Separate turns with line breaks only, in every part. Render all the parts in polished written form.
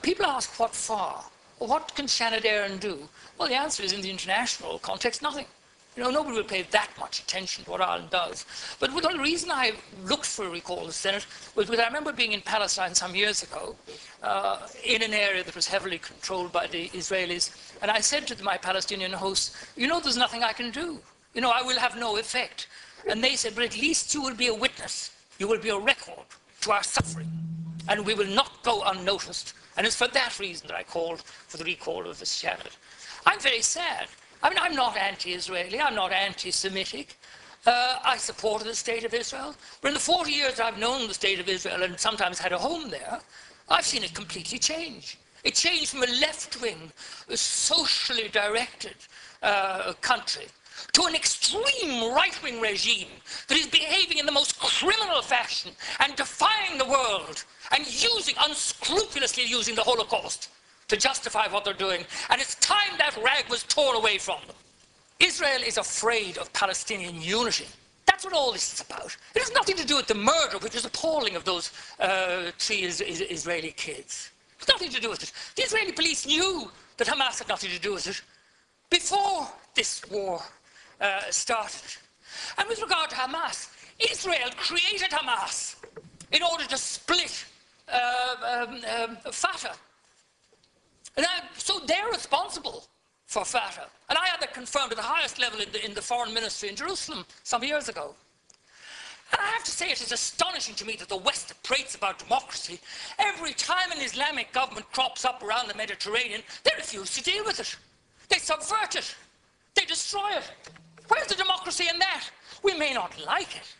People ask what for? What can Shannon Aaron do? Well, the answer is, in the international context, nothing. You know, nobody will pay that much attention to what Ireland does. But the reason I looked for a recall of the Senate was because I remember being in Palestine some years ago, in an area that was heavily controlled by the Israelis, and I said to my Palestinian hosts, you know, there's nothing I can do. You know, I will have no effect. And they said, but at least you will be a witness. You will be a record to our suffering, and we will not go unnoticed. And it's for that reason that I called for the recall of the Senate. I'm very sad. I mean, I'm not anti-Israeli, I'm not anti-Semitic. I support the state of Israel. But in the 40 years I've known the state of Israel and sometimes had a home there, I've seen it completely change. It changed from a left-wing, socially directed country to an extreme right-wing regime that is behaving in the most criminal fashion and defying the world and unscrupulously using the Holocaust to justify what they're doing, and it's time that rag was torn away from them. Israel is afraid of Palestinian unity. That's what all this is about. It has nothing to do with the murder, which is appalling, of those 3 Israeli kids. It's nothing to do with it. The Israeli police knew that Hamas had nothing to do with it before this war started. And with regard to Hamas, Israel created Hamas in order to split Fatah. So they're responsible for Fatah. And I had that confirmed at the highest level in the foreign ministry in Jerusalem some years ago. And I have to say, it is astonishing to me that the West prates about democracy. Every time an Islamic government crops up around the Mediterranean, they refuse to deal with it. They subvert it. They destroy it. Where's the democracy in that? We may not like it.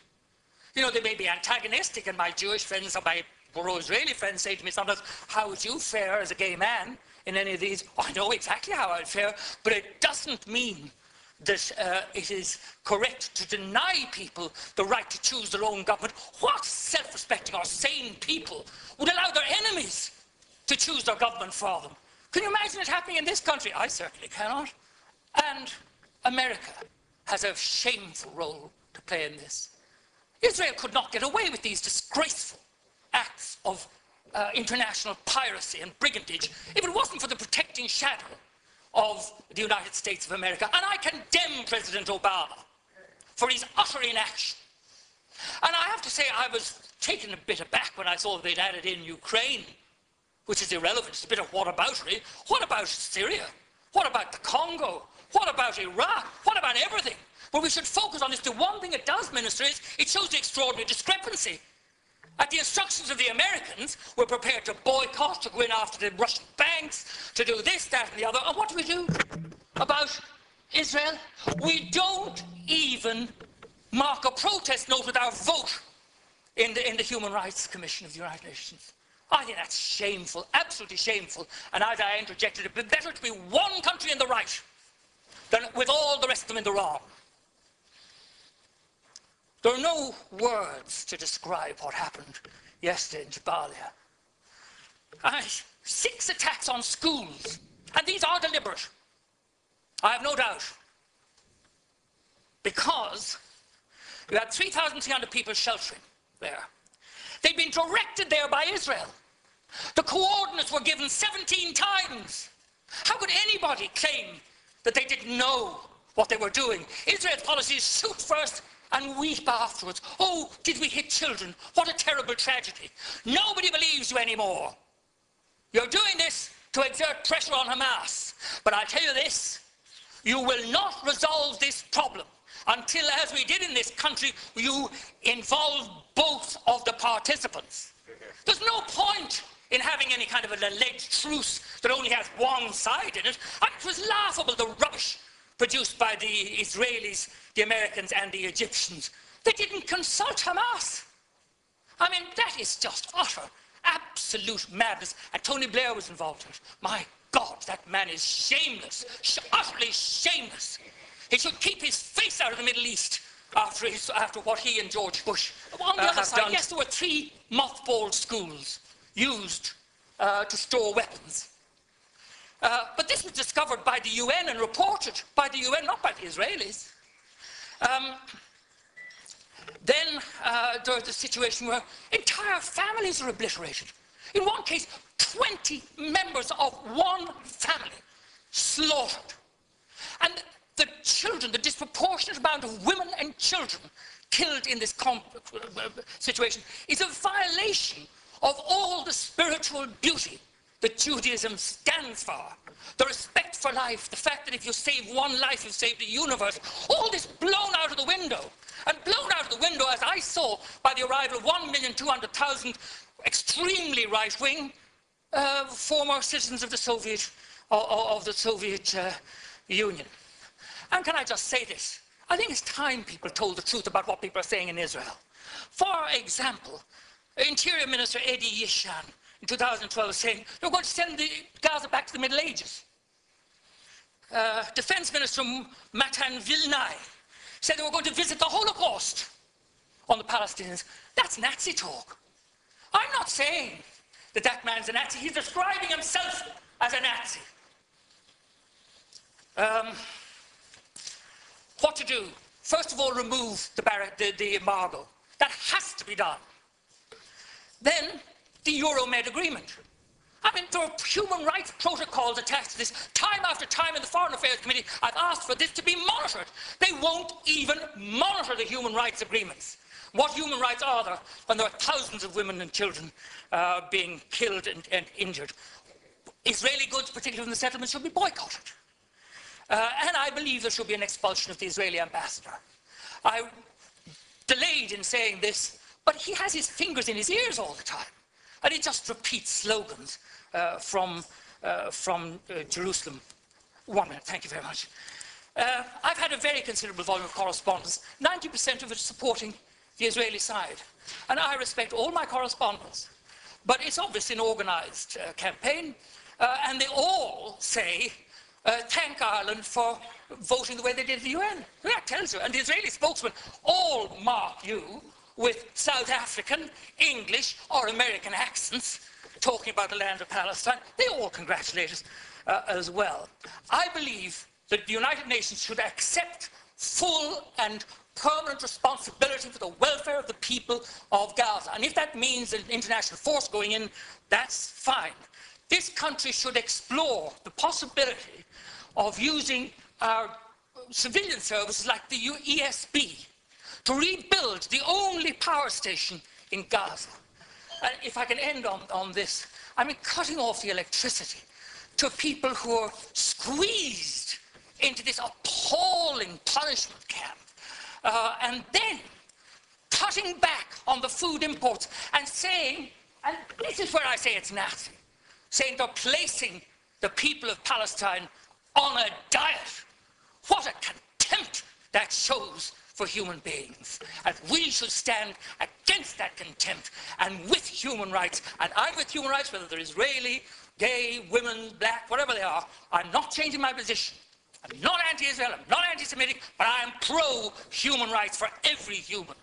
You know, they may be antagonistic, and my Jewish friends or my pro-Israeli friends say to me sometimes, how would you fare as a gay man in any of these? Oh, I know exactly how I'd fare, but it doesn't mean that it is correct to deny people the right to choose their own government. What self-respecting or sane people would allow their enemies to choose their government for them? Can you imagine it happening in this country? I certainly cannot. And America has a shameful role to play in this. Israel could not get away with these disgraceful acts of international piracy and brigandage if it wasn't for the protecting shadow of the United States of America. And I condemn President Obama for his utter inaction. And I have to say, I was taken a bit aback when I saw they'd added in Ukraine, which is irrelevant. It's a bit of whataboutery. What about Syria? What about the Congo? What about Iraq? What about everything? What we should focus on is the one thing it does, Minister, is it shows the extraordinary discrepancy. At the instructions of the Americans, we're prepared to boycott, to go in after the Russian banks, to do this, that, and the other. And what do about Israel? We don't even mark a protest note with our vote in the Human Rights Commission of the United Nations. I think that's shameful, absolutely shameful. And as I interjected, it would be better to be one country in the right than with all the rest of them in the wrong. There are no words to describe what happened yesterday in Jabalia. 6 attacks on schools, and these are deliberate. I have no doubt. Because you had 3,300 people sheltering there. They'd been directed there by Israel. The coordinates were given 17 times. How could anybody claim that they didn't know what they were doing? Israel's policy is shoot first and weep afterwards. Oh, did we hit children? What a terrible tragedy. Nobody believes you anymore. You're doing this to exert pressure on Hamas. But I'll tell you this, you will not resolve this problem until, as we did in this country, you involve both of the participants. There's no point in having any kind of an alleged truce that only has one side in it. And it was laughable, the rubbish produced by the Israelis, the Americans, and the Egyptians. They didn't consult Hamas. I mean, that is just utter, absolute madness. And Tony Blair was involved in it. My God, that man is shameless, utterly shameless. He should keep his face out of the Middle East after what he and George Bush on the other side, done. Yes, there were 3 mothballed schools used to store weapons. But this was discovered by the UN and reported by the UN, not by the Israelis. Then there's a situation where entire families are obliterated. In one case, 20 members of one family slaughtered. And the children, the disproportionate amount of women and children killed in this situation is a violation of all the spiritual beauty that Judaism stands for. The respect for life, the fact that if you save one life, you've saved the universe. All this blown out of the window. And blown out of the window, as I saw, by the arrival of 1,200,000 extremely right-wing former citizens of the Soviet Union. And can I just say this? I think it's time people told the truth about what people are saying in Israel. For example, Interior Minister Eddie Yishan in 2012 saying they're going to send the Gaza back to the Middle Ages. Defense Minister Matan Vilnai said they were going to visit the Holocaust on the Palestinians. That's Nazi talk. I'm not saying that that man's a Nazi. He's describing himself as a Nazi. What to do? First of all, remove the embargo. That has to be done. Then, the Euromed agreement. I mean, there are human rights protocols attached to this. Time after time in the Foreign Affairs Committee, I've asked for this to be monitored. They won't even monitor the human rights agreements. What human rights are there when there are thousands of women and children being killed and injured? Israeli goods, particularly in the settlements, should be boycotted. And I believe there should be an expulsion of the Israeli ambassador. I delayed in saying this, but he has his fingers in his ears all the time. And he just repeats slogans from Jerusalem. 1 minute, thank you very much. I've had a very considerable volume of correspondence, 90% of it supporting the Israeli side. And I respect all my correspondence. But it's obviously an organized campaign, and they all say, thank Ireland for voting the way they did at the UN. That tells you. And the Israeli spokesmen all mark you with South African, English, or American accents, talking about the land of Palestine. They all congratulate us as well. I believe that the United Nations should accept full and permanent responsibility for the welfare of the people of Gaza. And if that means an international force going in, that's fine. This country should explore the possibility of using our civilian services like the ESB to rebuild the only power station in Gaza. And if I can end on this, I mean, cutting off the electricity to people who are squeezed into this appalling punishment camp, and then cutting back on the food imports and saying, and this is where I say it's Nazi, saying they're placing the people of Palestine on a diet. What a contempt that shows for human beings. And we should stand against that contempt and with human rights. And I'm with human rights, whether they're Israeli, gay, women, black, whatever they are. I'm not changing my position. I'm not anti-Israel, I'm not anti-Semitic, but I am pro-human rights for every human.